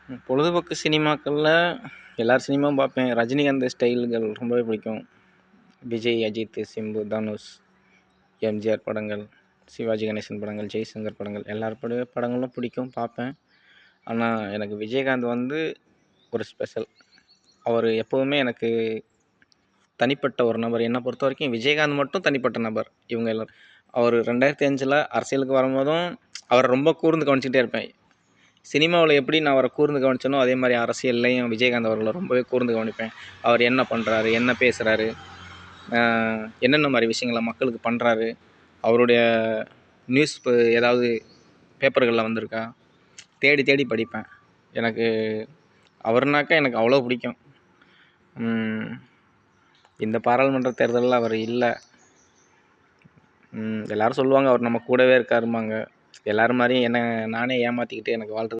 பொழுதுபோக்கு சினிமாக்கள்ல எல்லார் சினிமாவும் பார்ப்பேன். ரஜினிகாந்த் ஸ்டைல்கள் ரொம்பவே பிடிக்கும். விஜய், அஜித், சிம்பு, தனுஷ், எம்ஜிஆர் படங்கள், சிவாஜி கணேசன் படங்கள், ஜெய்சங்கர் படங்கள் எல்லார் படங்களும் பிடிக்கும், பார்ப்பேன். ஆனால் எனக்கு விஜயகாந்த் வந்து ஒரு ஸ்பெஷல். அவர் எப்போவுமே எனக்கு தனிப்பட்ட ஒரு நபர். என்னை பொறுத்த வரைக்கும் விஜயகாந்த் மட்டும் தனிப்பட்ட நபர். இவங்க எல்லாரும் அவர் 2005 அரசியலுக்கு வரும்போதும் அவரை ரொம்ப கூர்ந்து கவனிச்சுட்டே இருப்பேன். சினிமாவில் எப்படி நான் அவரை கூர்ந்து கவனிச்சேனோ அதே மாதிரி அரசியல்லையும் விஜயகாந்த் அவர்களை ரொம்பவே கூர்ந்து கவனிப்பேன். அவர் என்ன பண்ணுறாரு, என்ன பேசுகிறாரு, என்னென்ன மாதிரி விஷயங்களை மக்களுக்கு பண்ணுறாரு, அவருடைய நியூஸ் ஏதாவது பேப்பர்களில் வந்திருக்கா தேடி தேடி படிப்பேன். எனக்கு அவர்னாக்கா எனக்கு அவ்வளோ பிடிக்கும். இந்த பாராளுமன்ற தேர்தலில் அவர் இல்லை. எல்லோரும் சொல்லுவாங்க அவர் நம்ம கூடவே இருக்காருமாங்க. எல்லோரும் மாதிரியும் நானே ஏமாற்றிக்கிட்டு எனக்கு வாழ்றது